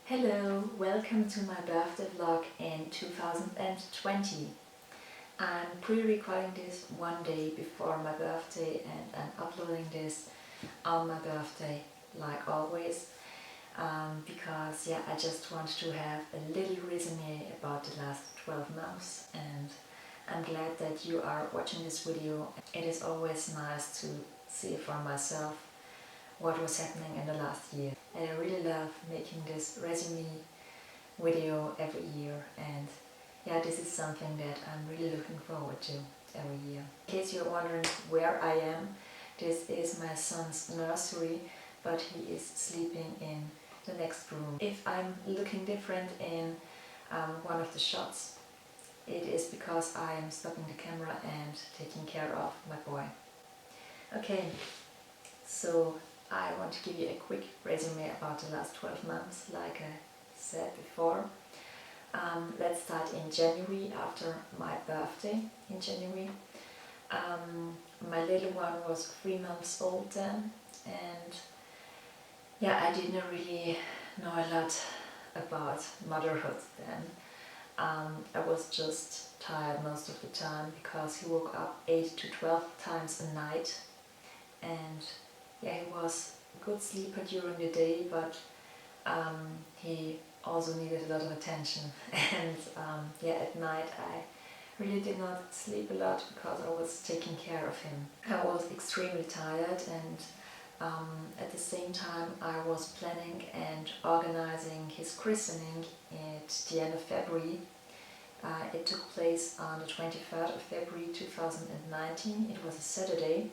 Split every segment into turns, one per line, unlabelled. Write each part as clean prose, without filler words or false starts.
Hello, welcome to my birthday vlog in 2020. I'm pre-recording this one day before my birthday and I'm uploading this on my birthday like always because I just want to have a little resume about the last 12 months, and I'm glad that you are watching this video. It is always nice to see for myself what was happening in the last year. And I really love making this resume video every year, and this is something that I'm really looking forward to every year. In case you're wondering where I am, this is my son's nursery, but he is sleeping in the next room. If I'm looking different in one of the shots, it is because I am stopping the camera and taking care of my boy. Okay, so I want to give you a quick resume about the last 12 months, like I said before. Let's start in January, after my birthday in January. My little one was 3 months old then, and I didn't really know a lot about motherhood then. I was just tired most of the time because he woke up 8 to 12 times a night, and he was a good sleeper during the day, but he also needed a lot of attention. And at night I really did not sleep a lot because I was taking care of him. I was extremely tired, and at the same time I was planning and organizing his christening at the end of February. It took place on the 23rd of February 2019. It was a Saturday.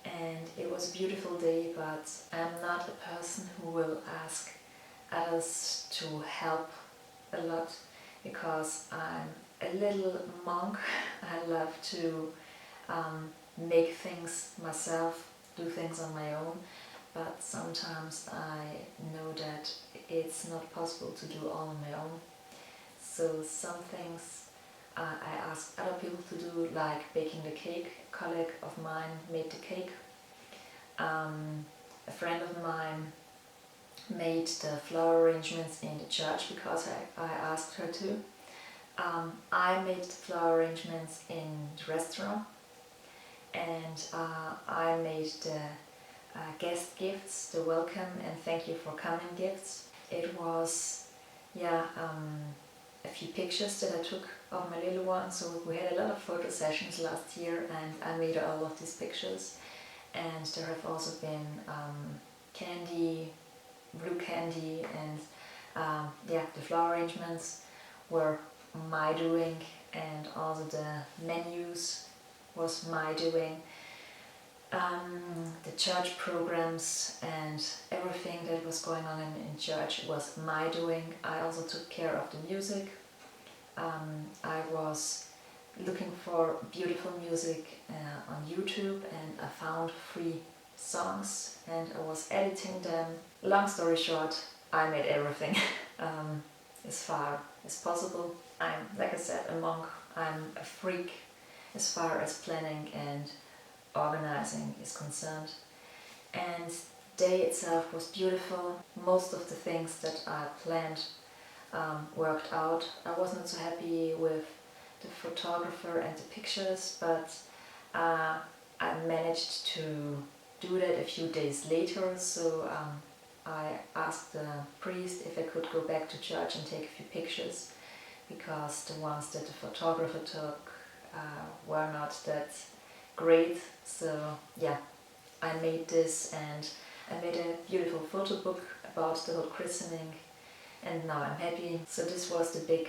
And it was a beautiful day, but I'm not a person who will ask others to help a lot because I'm a little monk. I love to make things myself, do things on my own, but sometimes I know that it's not possible to do all on my own. So some things I asked other people to do, like baking the cake. A colleague of mine made the cake. A friend of mine made the flower arrangements in the church because I asked her to. I made the flower arrangements in the restaurant, and I made the guest gifts, the welcome and thank you for coming gifts. It was a few pictures that I took of my little one. So we had a lot of photo sessions last year, and I made all of these pictures. And there have also been candy, blue candy, and the flower arrangements were my doing, and also the menus was my doing. The church programs and everything that was going on in church was my doing. I also took care of the music. I was looking for beautiful music on YouTube, and I found 3 songs and I was editing them. Long story short, I made everything as far as possible. I'm, like I said, a monk. I'm a freak as far as planning and organizing is concerned. And the day itself was beautiful. Most of the things that I planned worked out. I was not so happy with the photographer and the pictures, but I managed to do that a few days later. So I asked the priest if I could go back to church and take a few pictures, because the ones that the photographer took were not that great. So I made this, and I made a beautiful photo book about the whole christening, and now I'm happy. So this was the big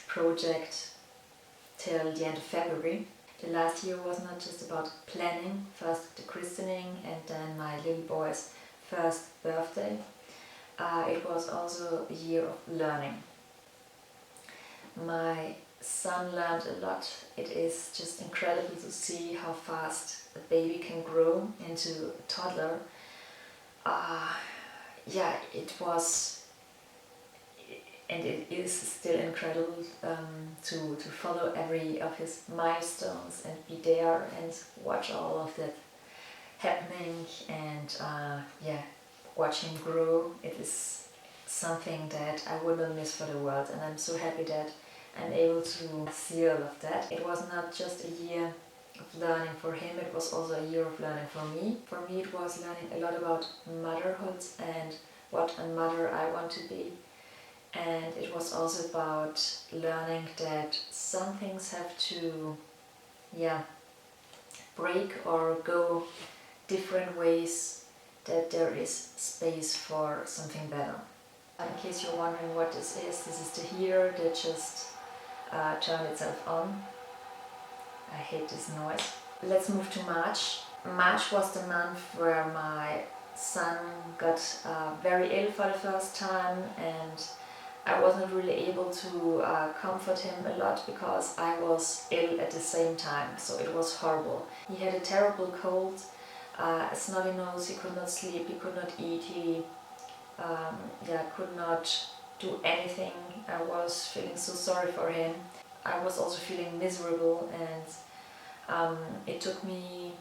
project till the end of February. The last year was not just about planning, first the christening and then my little boy's first birthday. It was also a year of learning. My son learned a lot. It is just incredible to see how fast a baby can grow into a toddler. It was, and it is still incredible to follow every of his milestones and be there and watch all of that happening, and watch him grow. It is something that I would not miss for the world, and I'm so happy that I'm able to see all of that. It was not just a year of learning for him, it was also a year of learning for me. For me it was learning a lot about motherhood and what a mother I want to be. And it was also about learning that some things have to break or go different ways, that there is space for something better. In case you're wondering what this is the heater that just turned itself on. I hate this noise. Let's move to March. March was the month where my son got very ill for the first time, and I wasn't really able to comfort him a lot because I was ill at the same time, so it was horrible. He had a terrible cold, a snotty nose, he could not sleep, he could not eat, he could not do anything. I was feeling so sorry for him. I was also feeling miserable, and it took me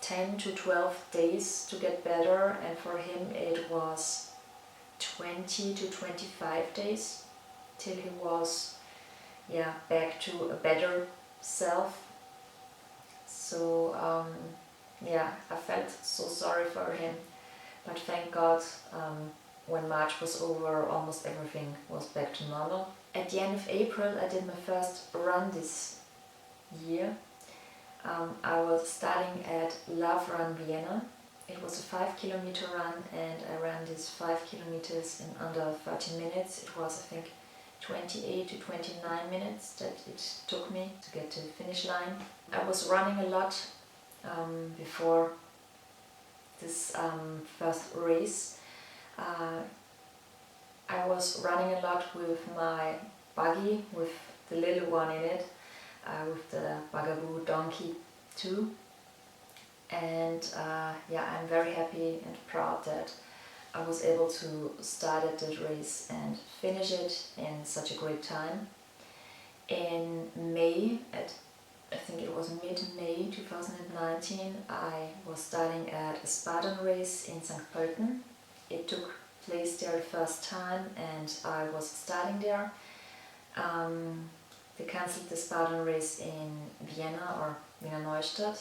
10 to 12 days to get better, and for him it was 20 to 25 days till he was back to a better self. So I felt so sorry for him, but thank God when March was over, almost everything was back to normal. At the end of April I did my first run this year. I was starting at Love Run Vienna. It was a 5 kilometer run, and I ran these 5 kilometers in under 30 minutes. It was, I think, 28 to 29 minutes that it took me to get to the finish line. I was running a lot before this first race. I was running a lot with my buggy, with the little one in it, with the Bugaboo Donkey 2. And I'm very happy and proud that I was able to start at that race and finish it in such a great time. In May, I think it was mid-May 2019, I was starting at a Spartan race in St. Pölten. It took place there the first time, and I was starting there. They cancelled the Spartan race in Vienna or Wiener Neustadt,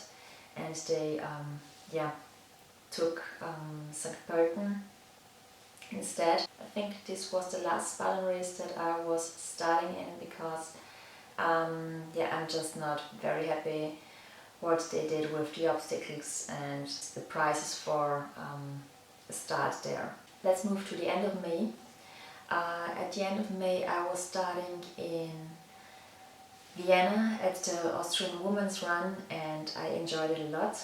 and they took St. Pölten instead. I think this was the last Spartan race that I was starting in, because I'm just not very happy what they did with the obstacles and the prices for the start there. Let's move to the end of May. At the end of May I was starting in Vienna at the Austrian Women's Run, and I enjoyed it a lot.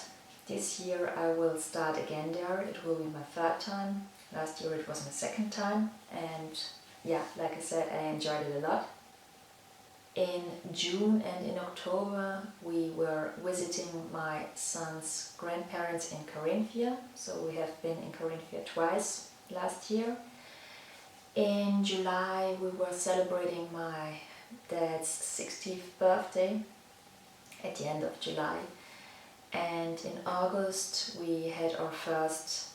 This year I will start again there. It will be my third time. Last year it was my second time, and like I said, I enjoyed it a lot. In June and in October we were visiting my son's grandparents in Carinthia, so we have been in Carinthia twice last year. In July we were celebrating my dad's 60th birthday at the end of July, and in August we had our first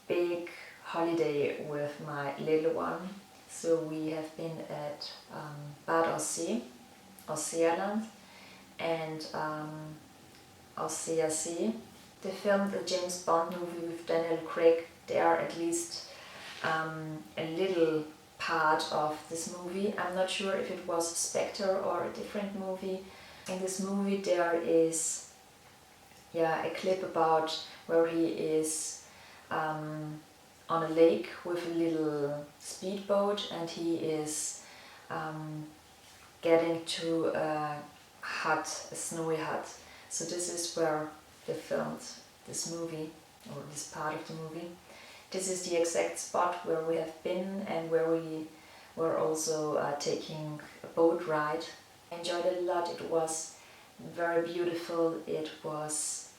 big holiday with my little one. So we have been at Bad Aussee, Ausseerland, and Ausseersee. They filmed a James Bond movie with Daniel Craig there, at least a little part of this movie. I'm not sure if it was Spectre or a different movie. In this movie there is a clip about where he is on a lake with a little speedboat, and he is getting to a hut, a snowy hut. So this is where they filmed this movie, or this part of the movie. This is the exact spot where we have been, and where we were also taking a boat ride. I enjoyed it a lot. It was very beautiful. It was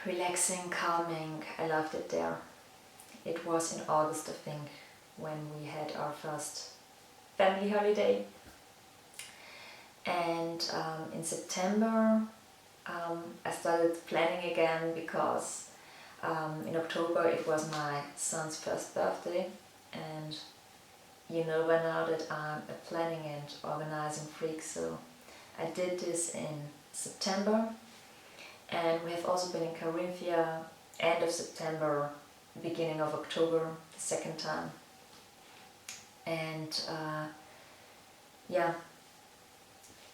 relaxing, calming. I loved it there. It was in August, I think, when we had our first family holiday. And in September I started planning again, because In October it was my son's first birthday, and you know by now that I'm a planning and organizing freak, so I did this in September, and we have also been in Carinthia end of September, beginning of October, the second time. And yeah,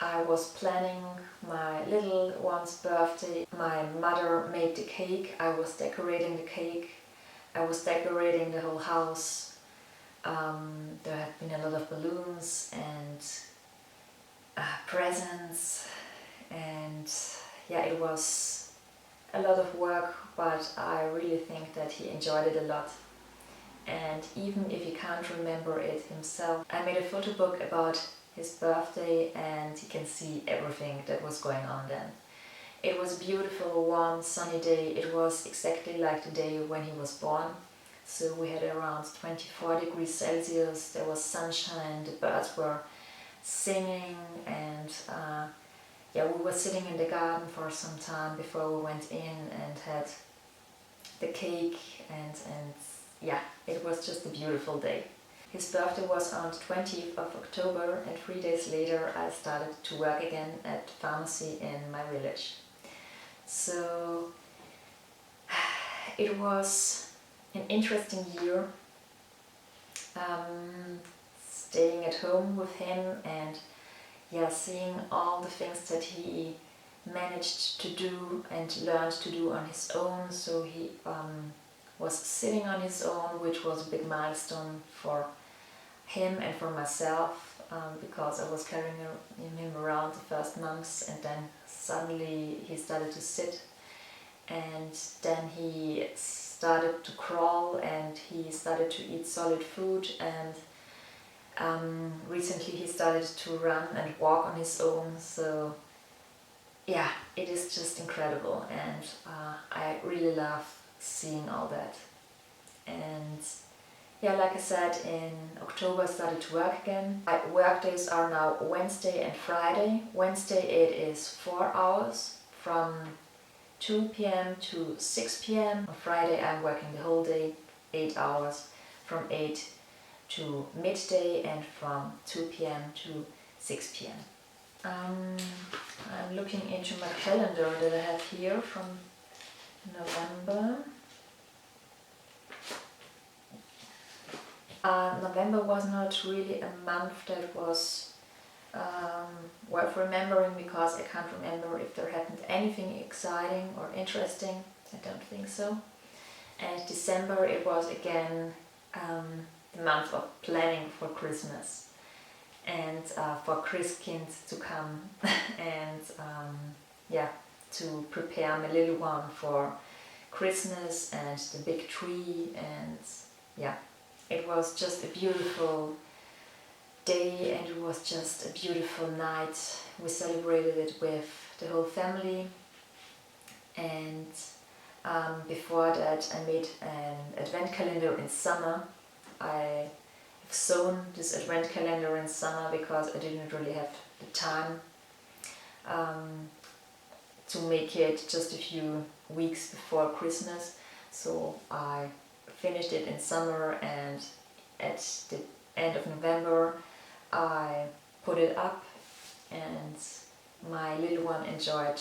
I was planning my little one's birthday. My mother made the cake, I was decorating the cake, I was decorating the whole house. There had been a lot of balloons and presents, and yeah, it was a lot of work, but I really think that he enjoyed it a lot. And even if he can't remember it himself, I made a photo book about his birthday, and he can see everything that was going on then. It was a beautiful, warm, sunny day. It was exactly like the day when he was born. So we had around 24 degrees Celsius, there was sunshine, the birds were singing, and yeah, we were sitting in the garden for some time before we went in and had the cake, and yeah, it was just a beautiful day. His birthday was on the 20th of October, and 3 days later I started to work again at the pharmacy in my village. So it was an interesting year, staying at home with him and yeah, seeing all the things that he managed to do and learned to do on his own. So he was sitting on his own, which was a big milestone for him and for myself, because I was carrying him around the first months, and then suddenly he started to sit, and then he started to crawl, and he started to eat solid food, and recently he started to run and walk on his own. So yeah, it is just incredible, and I really love seeing all that. And yeah, like I said, in October I started to work again. My work days are now Wednesday and Friday. Wednesday it is 4 hours from 2 p.m. to 6 p.m. On Friday I'm working the whole day, 8 hours, from 8 to midday and from 2 p.m. to 6 p.m. I'm looking into my calendar that I have here from November. November was not really a month that was worth remembering, because I can't remember if there happened anything exciting or interesting. I don't think so. And December, it was again the month of planning for Christmas and for Christkind to come and yeah, to prepare my little one for Christmas and the big tree, and yeah, it was just a beautiful day and it was just a beautiful night. We celebrated it with the whole family, and before that I made an advent calendar in summer. I have sewn this advent calendar in summer because I didn't really have the time to make it just a few weeks before Christmas. So I finished it in summer, and at the end of November I put it up, and my little one enjoyed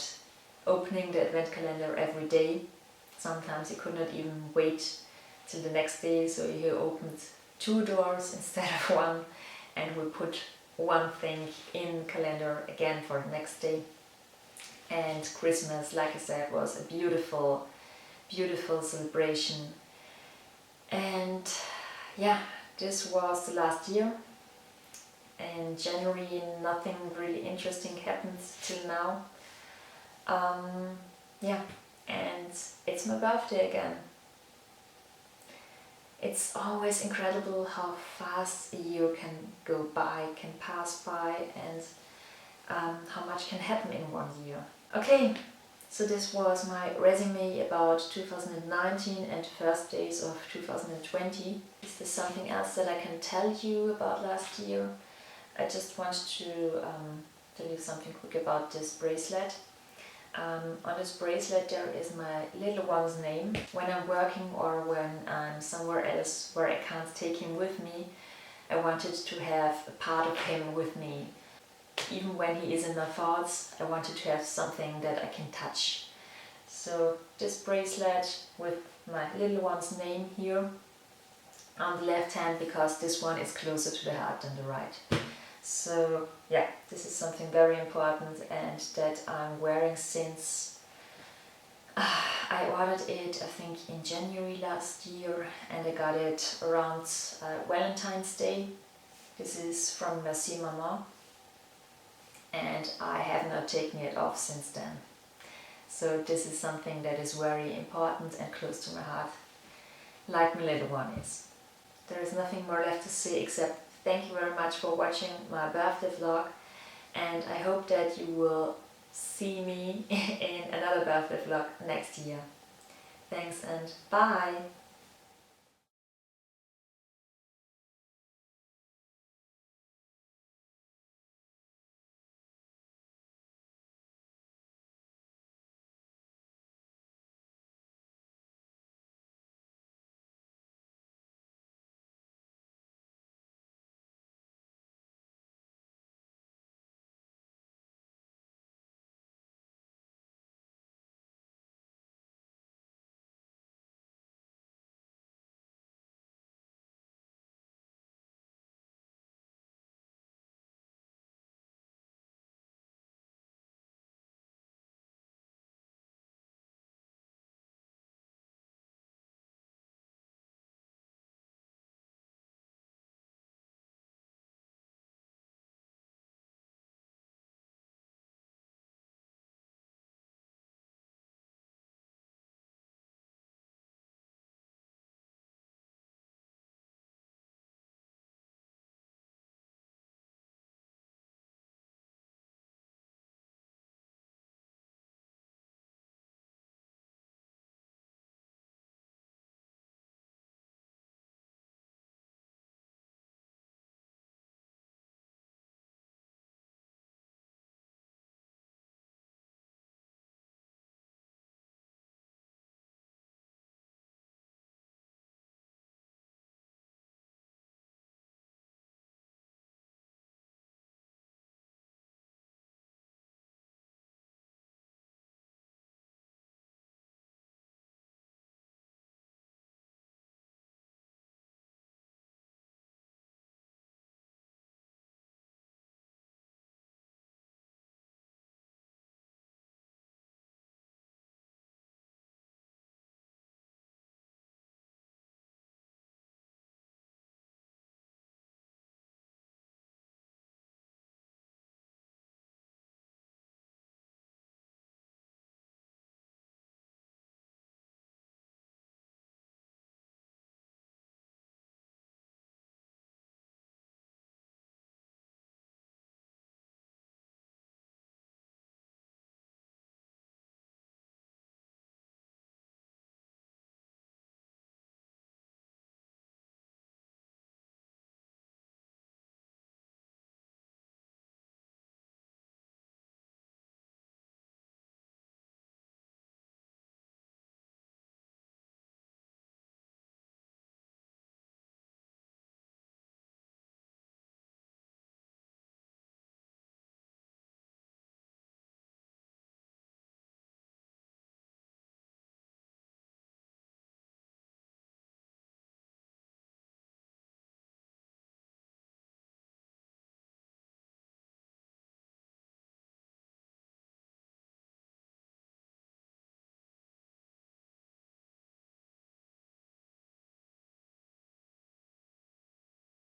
opening the advent calendar every day. Sometimes he could not even wait till the next day, so he opened 2 doors instead of 1, and we put one thing in calendar again for the next day. And Christmas, like I said, was a beautiful, beautiful celebration. And yeah, this was the last year. In January nothing really interesting happened till now. Yeah, and it's my birthday again. It's always incredible how fast a year can go by, can pass by, and how much can happen in 1 year. Okay, so this was my resume about 2019 and first days of 2020. Is there something else that I can tell you about last year? I just want to tell you something quick about this bracelet. On this bracelet there is my little one's name. When I'm working or when I'm somewhere else where I can't take him with me, I wanted to have a part of him with me. Even when he is in my thoughts, I wanted to have something that I can touch. So this bracelet with my little one's name here on the left hand, because this one is closer to the heart than the right. So yeah, this is something very important and that I'm wearing since I ordered it I think in January last year, and I got it around Valentine's Day. This is from Merci Maman, and I have not taken it off since then. So this is something that is very important and close to my heart, like my little one is. There is nothing more left to say except thank you very much for watching my birthday vlog, and I hope that you will see me in another birthday vlog next year. Thanks and bye!